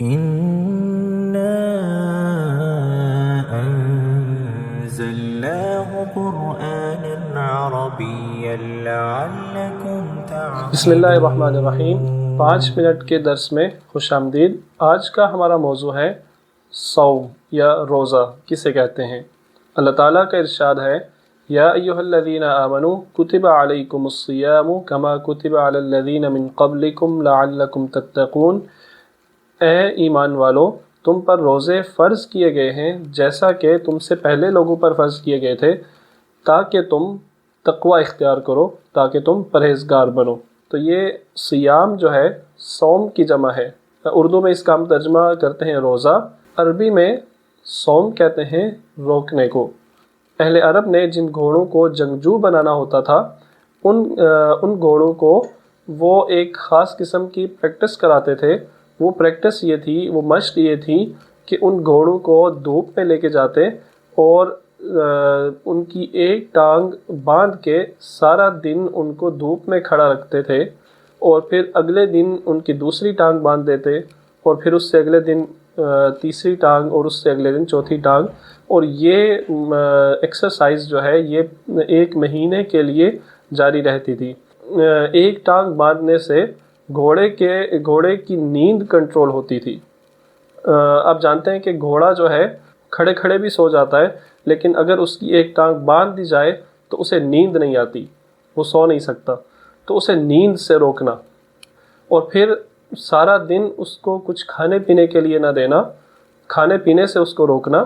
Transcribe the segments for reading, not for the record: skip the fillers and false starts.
إنا أنزلناه قرآنا عربيا لعلكم بسم اللہ الرحمن الرحیم۔ تعقلون۔ 5 منٹ کے درس میں خوش آمدید۔ آج کا ہمارا موضوع ہے صوم یا روزہ کسے کہتے ہیں۔ اللہ تعالیٰ کا ارشاد ہے یا ایھا الذین آمنوا کتب علیکم الصیام کما کتب علی الذین من قبلکم لعلکم تتقون۔ اے ایمان والو، تم پر روزے فرض کیے گئے ہیں جیسا کہ تم سے پہلے لوگوں پر فرض کیے گئے تھے تاکہ تم تقوی اختیار کرو، تاکہ تم پرہیزگار بنو۔ تو یہ صیام جو ہے صوم کی جمع ہے۔ اردو میں اس کا ہم ترجمہ کرتے ہیں روزہ، عربی میں صوم کہتے ہیں روکنے کو۔ اہل عرب نے جن گھوڑوں کو جنگجو بنانا ہوتا تھا ان گھوڑوں کو وہ ایک خاص قسم کی پریکٹس کراتے تھے۔ وہ پریکٹس یہ تھی، وہ مشق یہ تھی کہ ان گھوڑوں کو دھوپ میں لے کے جاتے اور ان کی ایک ٹانگ باندھ کے سارا دن ان کو دھوپ میں کھڑا رکھتے تھے، اور پھر اگلے دن ان کی دوسری ٹانگ باندھ دیتے، اور پھر اس سے اگلے دن تیسری ٹانگ، اور اس سے اگلے دن چوتھی ٹانگ۔ اور یہ ایکسرسائز جو ہے یہ 1 مہینے کے لیے جاری رہتی تھی۔ ایک ٹانگ باندھنے سے گھوڑے کی نیند کنٹرول ہوتی تھی۔ آپ جانتے ہیں کہ گھوڑا جو ہے کھڑے کھڑے بھی سو جاتا ہے، لیکن اگر اس کی ایک ٹانگ باندھ دی جائے تو اسے نیند نہیں آتی، وہ سو نہیں سکتا۔ تو اسے نیند سے روکنا، اور پھر سارا دن اس کو کچھ کھانے پینے کے لیے نہ دینا، کھانے پینے سے اس کو روکنا،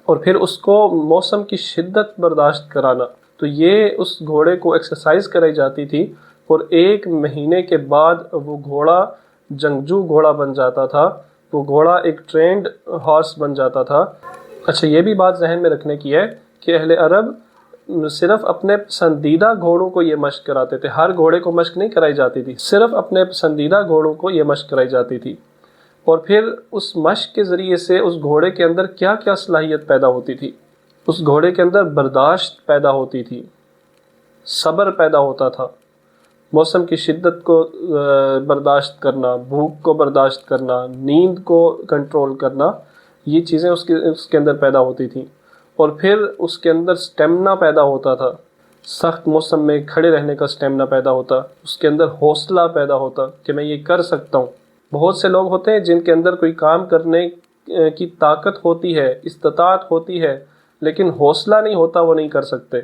اور پھر اس کو موسم کی شدت برداشت کرانا۔ تو یہ اس گھوڑے کو ایکسرسائز کرائی جاتی تھی، اور 1 مہینے کے بعد وہ گھوڑا جنگجو گھوڑا بن جاتا تھا، وہ گھوڑا ایک ٹرینڈ ہارس بن جاتا تھا۔ اچھا، یہ بھی بات ذہن میں رکھنے کی ہے کہ اہل عرب صرف اپنے پسندیدہ گھوڑوں کو یہ مشق کراتے تھے، ہر گھوڑے کو مشق نہیں کرائی جاتی تھی، صرف اپنے پسندیدہ گھوڑوں کو یہ مشق کرائی جاتی تھی۔ اور پھر اس مشق کے ذریعے سے اس گھوڑے کے اندر کیا کیا صلاحیت پیدا ہوتی تھی۔ اس گھوڑے کے اندر برداشت پیدا ہوتی تھی، صبر پیدا ہوتا تھا، موسم کی شدت کو برداشت کرنا، بھوک کو برداشت کرنا، نیند کو کنٹرول کرنا، یہ چیزیں اس کے اندر پیدا ہوتی تھیں۔ اور پھر اس کے اندر سٹیمنا پیدا ہوتا تھا، سخت موسم میں کھڑے رہنے کا سٹیمنا پیدا ہوتا، اس کے اندر حوصلہ پیدا ہوتا کہ میں یہ کر سکتا ہوں۔ بہت سے لوگ ہوتے ہیں جن کے اندر کوئی کام کرنے کی طاقت ہوتی ہے، استطاعت ہوتی ہے، لیکن حوصلہ نہیں ہوتا، وہ نہیں کر سکتے۔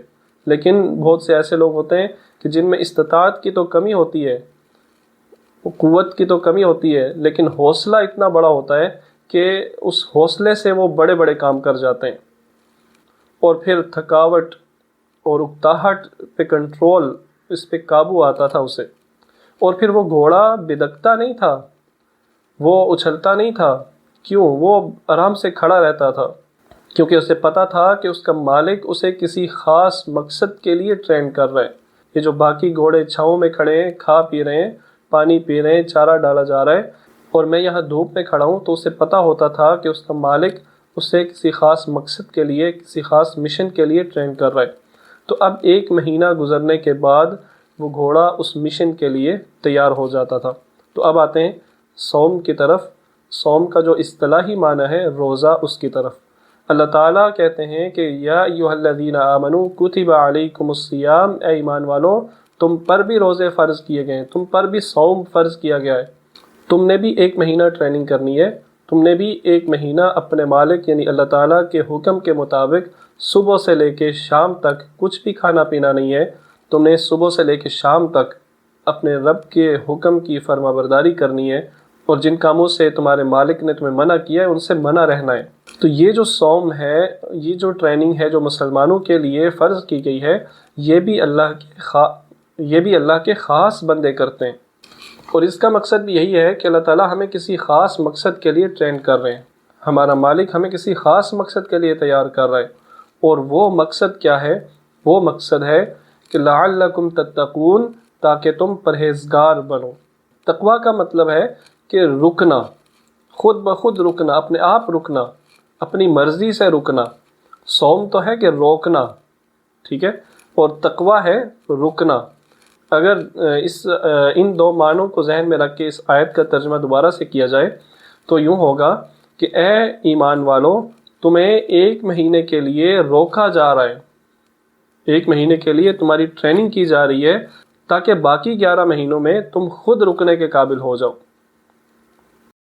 لیکن بہت سے ایسے لوگ ہوتے ہیں کہ جن میں استطاعت کی تو کمی ہوتی ہے، قوت کی تو کمی ہوتی ہے، لیکن حوصلہ اتنا بڑا ہوتا ہے کہ اس حوصلے سے وہ بڑے بڑے کام کر جاتے ہیں۔ اور پھر تھکاوٹ اور اکتاہٹ پہ کنٹرول، اس پہ قابو آتا تھا اسے۔ اور پھر وہ گھوڑا بدکتا نہیں تھا، وہ اچھلتا نہیں تھا، کیوں؟ وہ آرام سے کھڑا رہتا تھا، کیونکہ اسے پتا تھا کہ اس کا مالک اسے کسی خاص مقصد کے لیے ٹرین کر رہا ہے۔ یہ جو باقی گھوڑے چھاؤں میں کھڑے ہیں، کھا پی رہے ہیں، پانی پی رہے ہیں، چارہ ڈالا جا رہا ہے، اور میں یہاں دھوپ میں کھڑا ہوں، تو اسے پتا ہوتا تھا کہ اس کا مالک اسے کسی خاص مقصد کے لیے، کسی خاص مشن کے لیے ٹرین کر رہا ہے۔ تو اب 1 مہینہ گزرنے کے بعد وہ گھوڑا اس مشن کے لیے تیار ہو جاتا تھا۔ تو اب آتے ہیں صوم کی طرف۔ صوم کا جو اصطلاحی معنی ہے روزہ، اس کی طرف۔ اللہ تعالیٰ کہتے ہیں کہ یا ایھا الذین آمنوا کتب علیکم الصیام، اے ایمان والو، تم پر بھی روزے فرض کیے گئے ہیں، تم پر بھی صوم فرض کیا گیا ہے۔ تم نے بھی 1 مہینہ ٹریننگ کرنی ہے، تم نے بھی 1 مہینہ اپنے مالک یعنی اللہ تعالیٰ کے حکم کے مطابق صبح سے لے کے شام تک کچھ بھی کھانا پینا نہیں ہے۔ تم نے صبح سے لے کے شام تک اپنے رب کے حکم کی فرما برداری کرنی ہے، اور جن کاموں سے تمہارے مالک نے تمہیں منع کیا ہے ان سے منع رہنا ہے۔ تو یہ جو صوم ہے، یہ جو ٹریننگ ہے جو مسلمانوں کے لیے فرض کی گئی ہے، یہ بھی اللہ کے خاص بندے کرتے ہیں۔ اور اس کا مقصد بھی یہی ہے کہ اللہ تعالیٰ ہمیں کسی خاص مقصد کے لیے ٹرین کر رہے ہیں، ہمارا مالک ہمیں کسی خاص مقصد کے لیے تیار کر رہا ہے۔ اور وہ مقصد کیا ہے؟ وہ مقصد ہے کہ لعلکم تتقون، تاکہ تم پرہیزگار بنو۔ تقوی کا مطلب ہے کہ رکنا، خود بخود رکنا، اپنے آپ رکنا، اپنی مرضی سے رکنا۔ صوم تو ہے کہ روکنا، ٹھیک ہے، اور تقوی ہے رکنا۔ اگر ان 2 معنوں کو ذہن میں رکھ کے اس آیت کا ترجمہ دوبارہ سے کیا جائے تو یوں ہوگا کہ اے ایمان والو، تمہیں 1 مہینے کے لیے روکا جا رہا ہے، 1 مہینے کے لیے تمہاری ٹریننگ کی جا رہی ہے تاکہ باقی 11 مہینوں میں تم خود رکنے کے قابل ہو جاؤ۔